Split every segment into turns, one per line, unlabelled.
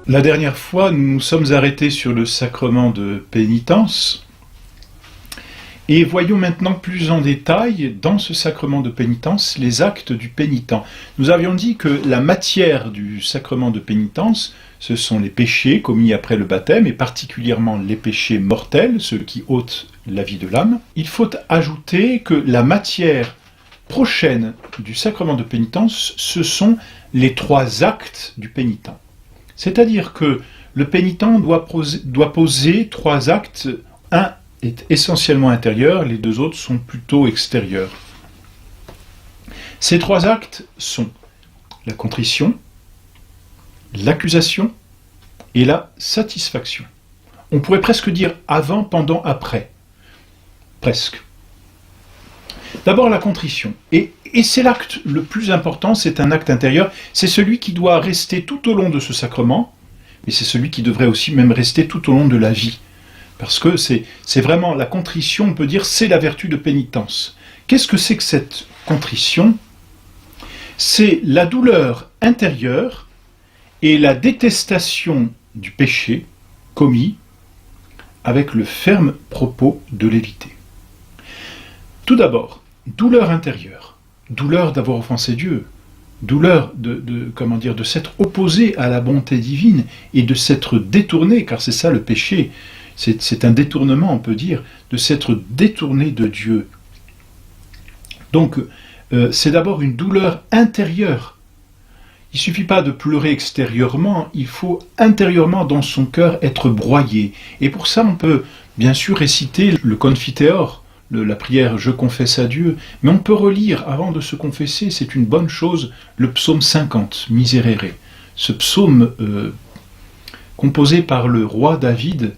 La dernière fois, nous nous sommes arrêtés sur le sacrement de pénitence et voyons maintenant plus en détail, dans ce sacrement de pénitence, les actes du pénitent. Nous avions dit que la matière du sacrement de pénitence, ce sont les péchés commis après le baptême, et particulièrement les péchés mortels, ceux qui ôtent la vie de l'âme. Il faut ajouter que la matière prochaine du sacrement de pénitence, ce sont les 3 actes du pénitent. C'est-à-dire que le pénitent doit poser 3 actes. Un est essentiellement intérieur, les 2 autres sont plutôt extérieurs. Ces 3 actes sont la contrition, l'accusation et la satisfaction. On pourrait presque dire avant, pendant, après. Presque. D'abord la contrition. Et c'est l'acte le plus important, c'est un acte intérieur, c'est celui qui doit rester tout au long de ce sacrement, mais c'est celui qui devrait aussi même rester tout au long de la vie. Parce que c'est vraiment la contrition, on peut dire, c'est la vertu de pénitence. Qu'est-ce que c'est que cette contrition? C'est la douleur intérieure et la détestation du péché commis avec le ferme propos de l'éviter. Tout d'abord, douleur intérieure, douleur d'avoir offensé Dieu, douleur de s'être opposé à la bonté divine et de s'être détourné, car c'est ça le péché, c'est un détournement, on peut dire, de s'être détourné de Dieu. Donc, c'est d'abord une douleur intérieure. Il ne suffit pas de pleurer extérieurement, il faut intérieurement dans son cœur être broyé. Et pour ça, on peut bien sûr réciter le Confiteor, la prière « Je confesse à Dieu », mais on peut relire, avant de se confesser, c'est une bonne chose, le psaume 50, « Miserere ». Ce psaume composé par le roi David,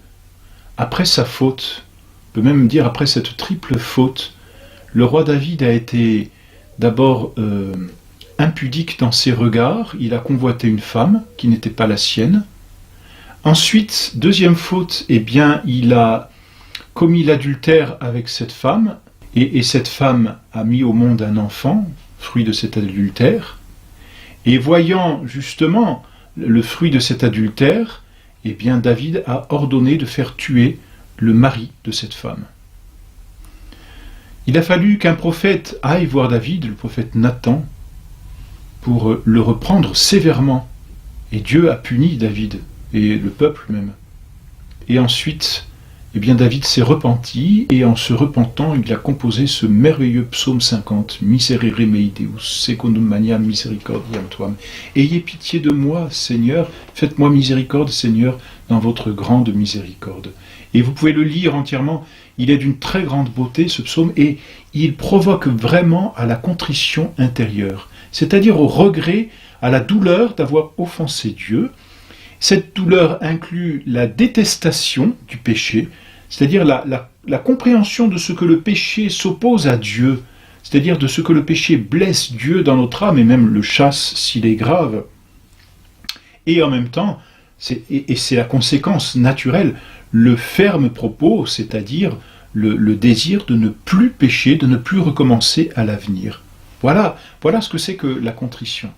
après sa faute, on peut même dire après cette triple faute, le roi David a été d'abord impudique dans ses regards, il a convoité une femme qui n'était pas la sienne. Ensuite, deuxième faute, il a commis l'adultère avec cette femme, et cette femme a mis au monde un enfant, fruit de cet adultère, et voyant justement le fruit de cet adultère, David a ordonné de faire tuer le mari de cette femme. Il a fallu qu'un prophète aille voir David, le prophète Nathan, pour le reprendre sévèrement. Et Dieu a puni David, et le peuple même. Et ensuite, David s'est repenti, et en se repentant, il a composé ce merveilleux psaume 50, « Miserere mei Deus, secundum maniam misericordiam tuam ». Ayez pitié de moi, Seigneur, faites-moi miséricorde, Seigneur, dans votre grande miséricorde. Et vous pouvez le lire entièrement, il est d'une très grande beauté, ce psaume, et il provoque vraiment à la contrition intérieure, c'est-à-dire au regret, à la douleur d'avoir offensé Dieu. Cette douleur inclut la détestation du péché, c'est-à-dire la compréhension de ce que le péché s'oppose à Dieu, c'est-à-dire de ce que le péché blesse Dieu dans notre âme et même le chasse s'il est grave. Et en même temps, c'est la conséquence naturelle, le ferme propos, c'est-à-dire le désir de ne plus pécher, de ne plus recommencer à l'avenir. Voilà ce que c'est que la contrition.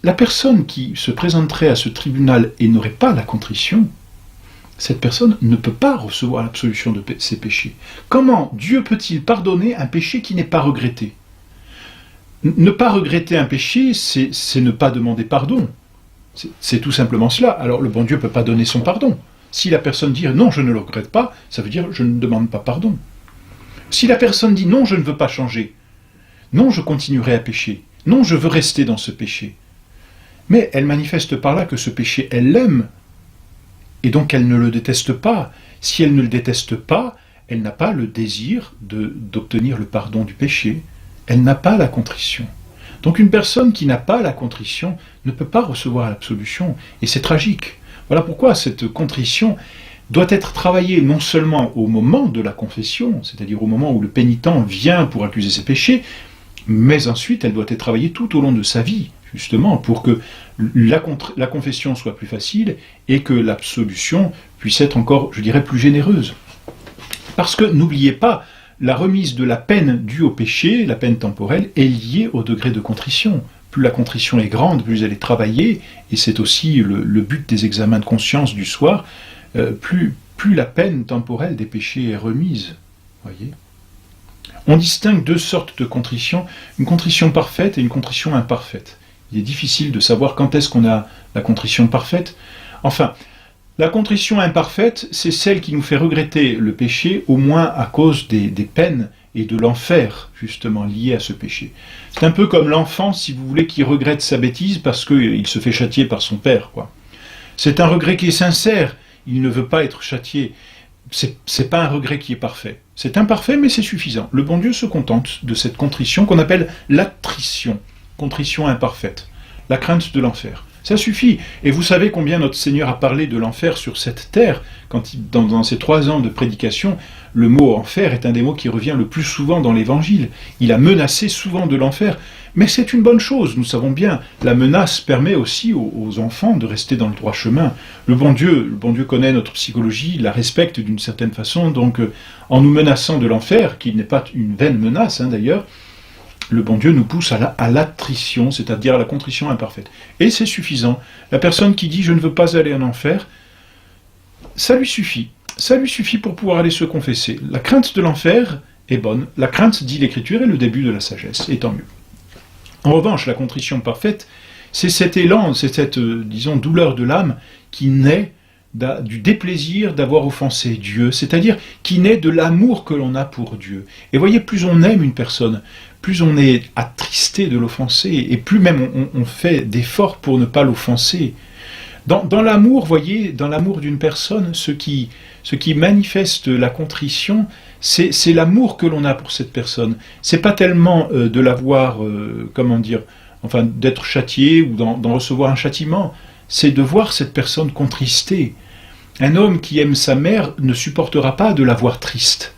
La personne qui se présenterait à ce tribunal et n'aurait pas la contrition, cette personne ne peut pas recevoir l'absolution de ses péchés. Comment Dieu peut-il pardonner un péché qui n'est pas regretté? Ne pas regretter un péché, c'est ne pas demander pardon. C'est tout simplement cela. Alors le bon Dieu ne peut pas donner son pardon. Si la personne dit « non, je ne le regrette pas », ça veut dire « je ne demande pas pardon ». Si la personne dit « non, je ne veux pas changer », « non, je continuerai à pécher », « non, je veux rester dans ce péché », mais elle manifeste par là que ce péché, elle l'aime, et donc elle ne le déteste pas. Si elle ne le déteste pas, elle n'a pas le désir d'obtenir le pardon du péché, elle n'a pas la contrition. Donc une personne qui n'a pas la contrition ne peut pas recevoir l'absolution, et c'est tragique. Voilà pourquoi cette contrition doit être travaillée non seulement au moment de la confession, c'est-à-dire au moment où le pénitent vient pour accuser ses péchés, mais ensuite elle doit être travaillée tout au long de sa vie, justement, pour que la confession soit plus facile et que l'absolution puisse être encore, je dirais, plus généreuse. Parce que, n'oubliez pas, la remise de la peine due au péché, la peine temporelle, est liée au degré de contrition. Plus la contrition est grande, plus elle est travaillée, et c'est aussi le but des examens de conscience du soir, plus la peine temporelle des péchés est remise. Voyez ? On distingue deux sortes de contrition, une contrition parfaite et une contrition imparfaite. Il est difficile de savoir quand est-ce qu'on a la contrition parfaite. Enfin, la contrition imparfaite, c'est celle qui nous fait regretter le péché, au moins à cause des peines et de l'enfer, justement, liés à ce péché. C'est un peu comme l'enfant, si vous voulez, qui regrette sa bêtise parce qu'il se fait châtier par son père, quoi. C'est un regret qui est sincère, il ne veut pas être châtié. C'est pas un regret qui est parfait. C'est imparfait, mais c'est suffisant. Le bon Dieu se contente de cette contrition qu'on appelle l'attrition, contrition imparfaite, la crainte de l'enfer. Ça suffit. Et vous savez combien notre Seigneur a parlé de l'enfer sur cette terre, quand dans ces 3 ans de prédication, le mot enfer est un des mots qui revient le plus souvent dans l'Évangile. Il a menacé souvent de l'enfer. Mais c'est une bonne chose, nous savons bien. La menace permet aussi aux enfants de rester dans le droit chemin. Le bon Dieu connaît notre psychologie, la respecte d'une certaine façon, donc en nous menaçant de l'enfer, qui n'est pas une vaine menace d'ailleurs, le bon Dieu nous pousse à l'attrition, c'est-à-dire à la contrition imparfaite. Et c'est suffisant. La personne qui dit « je ne veux pas aller en enfer », ça lui suffit. Ça lui suffit pour pouvoir aller se confesser. La crainte de l'enfer est bonne. La crainte, dit l'Écriture, est le début de la sagesse, et tant mieux. En revanche, la contrition parfaite, c'est cet élan, c'est cette, disons, douleur de l'âme qui naît du déplaisir d'avoir offensé Dieu, c'est-à-dire qui naît de l'amour que l'on a pour Dieu. Et voyez, plus on aime une personne, plus on est attristé de l'offenser, et plus même on fait d'efforts pour ne pas l'offenser. Dans l'amour, voyez, dans l'amour d'une personne, ce qui manifeste la contrition, c'est l'amour que l'on a pour cette personne. C'est pas tellement de l'avoir, d'être châtié ou d'en recevoir un châtiment, c'est de voir cette personne contristée. Un homme qui aime sa mère ne supportera pas de la voir triste.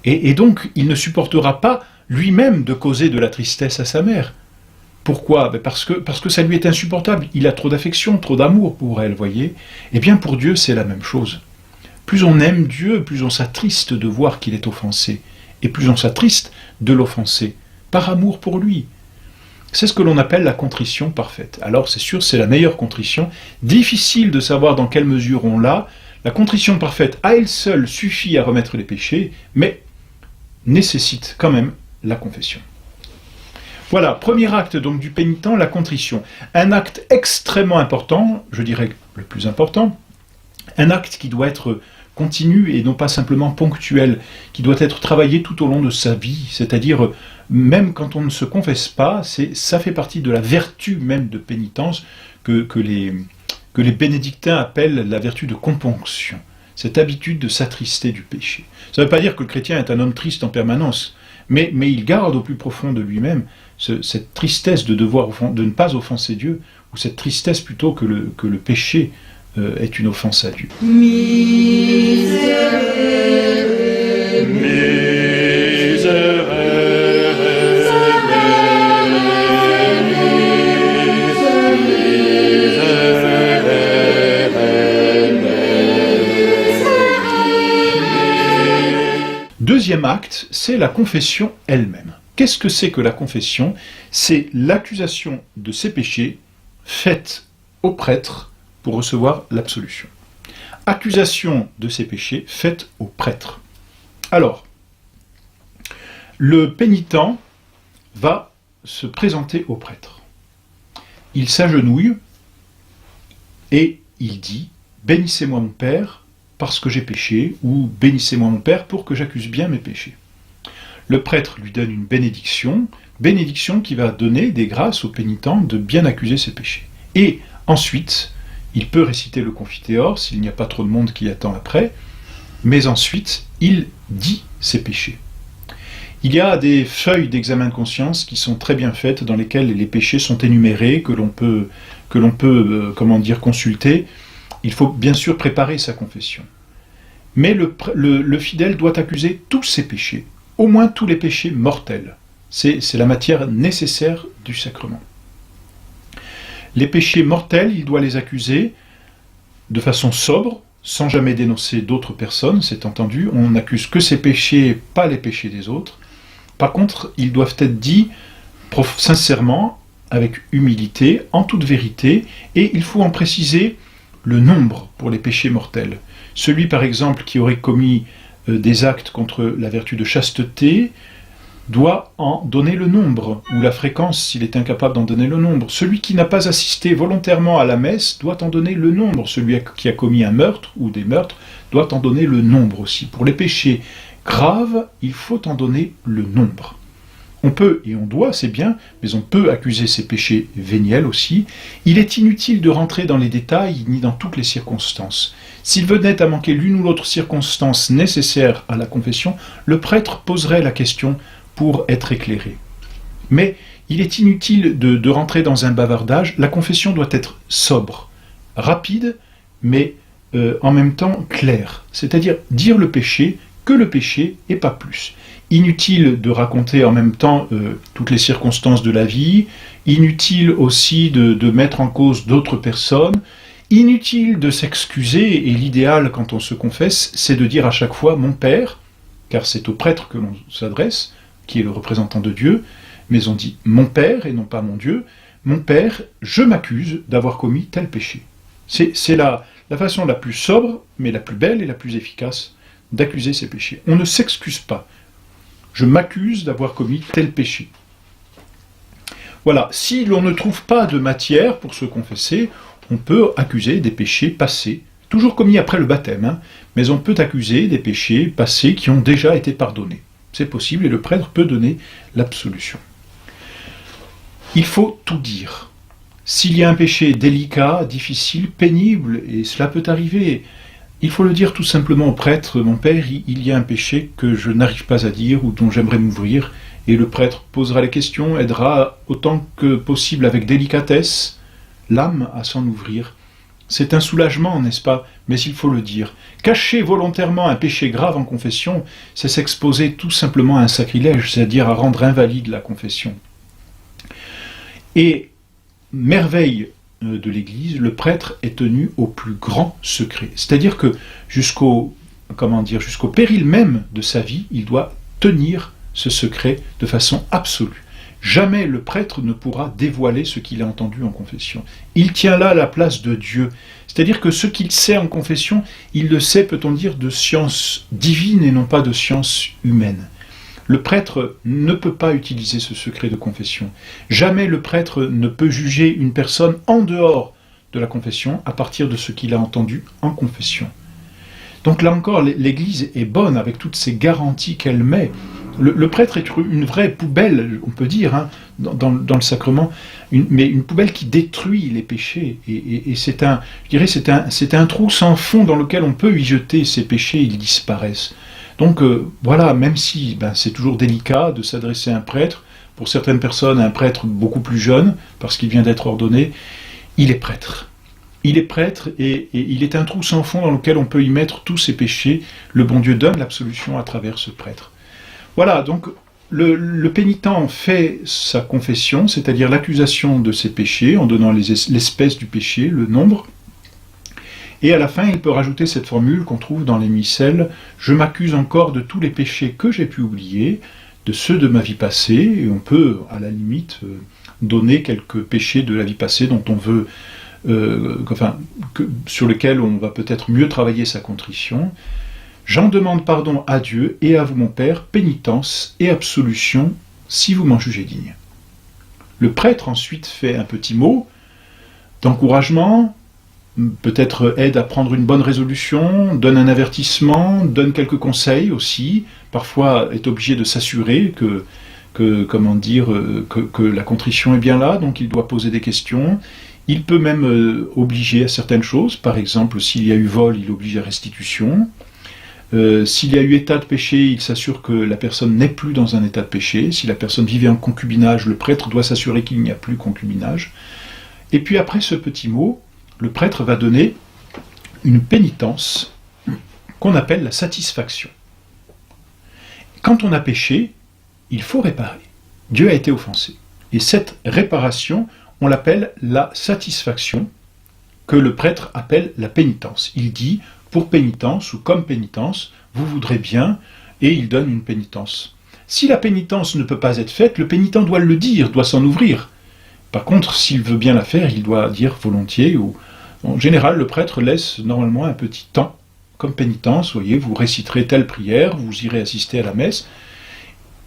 Et donc, il ne supportera pas lui-même de causer de la tristesse à sa mère. Pourquoi ? Parce que ça lui est insupportable. Il a trop d'affection, trop d'amour pour elle, voyez ? Eh bien, pour Dieu, c'est la même chose. Plus on aime Dieu, plus on s'attriste de voir qu'il est offensé. Et plus on s'attriste de l'offenser, par amour pour lui. C'est ce que l'on appelle la contrition parfaite. Alors, c'est sûr, c'est la meilleure contrition. Difficile de savoir dans quelle mesure on l'a. La contrition parfaite, à elle seule, suffit à remettre les péchés, mais nécessite quand même la confession. Voilà, premier acte donc du pénitent, la contrition. Un acte extrêmement important, je dirais le plus important, un acte qui doit être continu et non pas simplement ponctuel, qui doit être travaillé tout au long de sa vie, c'est-à-dire même quand on ne se confesse pas, ça fait partie de la vertu même de pénitence que les bénédictins appellent la vertu de componction, cette habitude de s'attrister du péché. Ça ne veut pas dire que le chrétien est un homme triste en permanence, mais il garde au plus profond de lui-même cette tristesse de ne pas offenser Dieu, ou cette tristesse plutôt que le péché est une offense à Dieu. Deuxième acte, c'est la confession elle-même. Qu'est-ce que c'est que la confession ? C'est l'accusation de ses péchés faite au prêtre pour recevoir l'absolution. Accusation de ses péchés faite au prêtre. Alors, le pénitent va se présenter au prêtre. Il s'agenouille et il dit « Bénissez-moi mon Père parce que j'ai péché » ou « Bénissez-moi mon Père pour que j'accuse bien mes péchés ». Le prêtre lui donne une bénédiction qui va donner des grâces au pénitent de bien accuser ses péchés. Et ensuite, il peut réciter le Confiteor s'il n'y a pas trop de monde qui attend après, mais ensuite, il dit ses péchés. Il y a des feuilles d'examen de conscience qui sont très bien faites, dans lesquelles les péchés sont énumérés, que l'on peut consulter. Il faut bien sûr préparer sa confession. Mais le fidèle doit accuser tous ses péchés, au moins tous les péchés mortels. C'est la matière nécessaire du sacrement. Les péchés mortels, il doit les accuser de façon sobre, sans jamais dénoncer d'autres personnes, c'est entendu. On n'accuse que ses péchés, pas les péchés des autres. Par contre, ils doivent être dits sincèrement, avec humilité, en toute vérité, et il faut en préciser le nombre pour les péchés mortels. Celui, par exemple, qui aurait commis des actes contre la vertu de chasteté, doit en donner le nombre, ou la fréquence s'il est incapable d'en donner le nombre. Celui qui n'a pas assisté volontairement à la messe doit en donner le nombre. Celui qui a commis un meurtre ou des meurtres doit en donner le nombre aussi. Pour les péchés graves, il faut en donner le nombre. On peut, et on doit, c'est bien, mais on peut accuser ces péchés véniels aussi. Il est inutile de rentrer dans les détails, ni dans toutes les circonstances. S'il venait à manquer l'une ou l'autre circonstance nécessaire à la confession, le prêtre poserait la question pour être éclairé. Mais il est inutile de rentrer dans un bavardage. La confession doit être sobre, rapide, mais en même temps claire. C'est-à-dire dire le péché, que le péché et pas plus. Inutile de raconter en même temps toutes les circonstances de la vie, inutile aussi de mettre en cause d'autres personnes, inutile de s'excuser, et l'idéal quand on se confesse, c'est de dire à chaque fois « mon Père », car c'est au prêtre que l'on s'adresse, qui est le représentant de Dieu, mais on dit « mon Père » et non pas « mon Dieu ». « Mon Père, je m'accuse d'avoir commis tel péché ». C'est la façon la plus sobre, mais la plus belle et la plus efficace d'accuser ces péchés. On ne s'excuse pas. Je m'accuse d'avoir commis tel péché. Voilà, si l'on ne trouve pas de matière pour se confesser, on peut accuser des péchés passés, toujours commis après le baptême, mais on peut accuser des péchés passés qui ont déjà été pardonnés. C'est possible et le prêtre peut donner l'absolution. Il faut tout dire. S'il y a un péché délicat, difficile, pénible, et cela peut arriver, il faut le dire tout simplement au prêtre, mon père, il y a un péché que je n'arrive pas à dire ou dont j'aimerais m'ouvrir, et le prêtre posera les questions, aidera autant que possible avec délicatesse l'âme à s'en ouvrir. C'est un soulagement, n'est-ce pas? Mais il faut le dire. Cacher volontairement un péché grave en confession, c'est s'exposer tout simplement à un sacrilège, c'est-à-dire à rendre invalide la confession. Et, merveille de l'Église, le prêtre est tenu au plus grand secret. C'est-à-dire que jusqu'au péril même de sa vie, il doit tenir ce secret de façon absolue. Jamais le prêtre ne pourra dévoiler ce qu'il a entendu en confession. Il tient là la place de Dieu. C'est-à-dire que ce qu'il sait en confession, il le sait, peut-on dire, de science divine et non pas de science humaine. Le prêtre ne peut pas utiliser ce secret de confession. Jamais le prêtre ne peut juger une personne en dehors de la confession à partir de ce qu'il a entendu en confession. Donc là encore, l'Église est bonne avec toutes ces garanties qu'elle met. Le prêtre est une vraie poubelle, on peut dire, dans le sacrement, mais une poubelle qui détruit les péchés. Et c'est un trou sans fond dans lequel on peut y jeter ces péchés, ils disparaissent. Donc voilà, même si c'est toujours délicat de s'adresser à un prêtre, pour certaines personnes, un prêtre beaucoup plus jeune, parce qu'il vient d'être ordonné, il est prêtre. Il est prêtre et il est un trou sans fond dans lequel on peut y mettre tous ses péchés. Le bon Dieu donne l'absolution à travers ce prêtre. Voilà, donc le pénitent fait sa confession, c'est-à-dire l'accusation de ses péchés, en donnant l'espèce du péché, le nombre. Et à la fin, il peut rajouter cette formule qu'on trouve dans les missels « Je m'accuse encore de tous les péchés que j'ai pu oublier, de ceux de ma vie passée », et on peut, à la limite, donner quelques péchés de la vie passée dont on veut, sur lesquels on va peut-être mieux travailler sa contrition. « J'en demande pardon à Dieu et à vous, mon Père, pénitence et absolution, si vous m'en jugez digne. » Le prêtre ensuite fait un petit mot d'encouragement, peut-être aide à prendre une bonne résolution, donne un avertissement, donne quelques conseils aussi, parfois est obligé de s'assurer que la contrition est bien là, donc il doit poser des questions. Il peut même obliger à certaines choses, par exemple s'il y a eu vol, il oblige à restitution. S'il y a eu état de péché, il s'assure que la personne n'est plus dans un état de péché. Si la personne vivait en concubinage, le prêtre doit s'assurer qu'il n'y a plus concubinage. Et puis après ce petit mot, le prêtre va donner une pénitence qu'on appelle la satisfaction. Quand on a péché, il faut réparer. Dieu a été offensé. Et cette réparation, on l'appelle la satisfaction, que le prêtre appelle la pénitence. Il dit, pour pénitence ou comme pénitence, vous voudrez bien, et il donne une pénitence. Si la pénitence ne peut pas être faite, le pénitent doit le dire, doit s'en ouvrir. Par contre, s'il veut bien la faire, il doit dire volontiers, ou en général, le prêtre laisse normalement un petit temps, comme pénitence, vous voyez, vous réciterez telle prière, vous irez assister à la messe.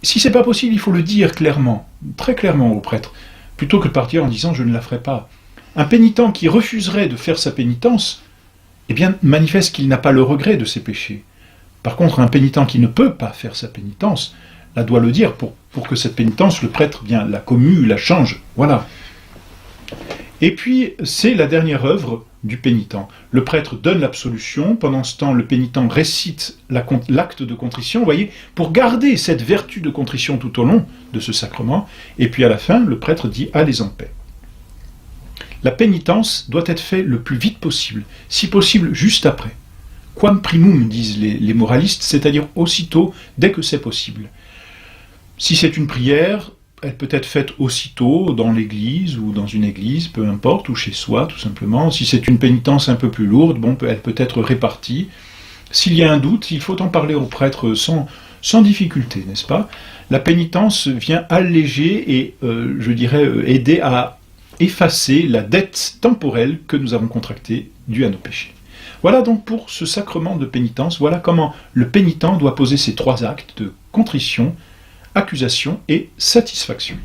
Si c'est pas possible, il faut le dire clairement, très clairement au prêtre, plutôt que de partir en disant « je ne la ferai pas ». Un pénitent qui refuserait de faire sa pénitence, eh bien, manifeste qu'il n'a pas le regret de ses péchés. Par contre, un pénitent qui ne peut pas faire sa pénitence, là doit le dire pour que cette pénitence, le prêtre bien la commue, la change. Voilà. Et puis, c'est la dernière œuvre du pénitent. Le prêtre donne l'absolution, pendant ce temps, le pénitent récite l'acte de contrition, vous voyez, pour garder cette vertu de contrition tout au long de ce sacrement, et puis à la fin, le prêtre dit « allez en paix ». La pénitence doit être faite le plus vite possible, si possible juste après. Quam primum, disent les moralistes, c'est-à-dire aussitôt, dès que c'est possible. Si c'est une prière, elle peut être faite aussitôt dans l'église ou dans une église, peu importe, ou chez soi tout simplement. Si c'est une pénitence un peu plus lourde, bon, elle peut être répartie. S'il y a un doute, il faut en parler au prêtre sans difficulté, n'est-ce pas? La pénitence vient alléger et, je dirais, aider à effacer la dette temporelle que nous avons contractée due à nos péchés. Voilà donc pour ce sacrement de pénitence, voilà comment le pénitent doit poser ces 3 actes de contrition, accusation et satisfaction.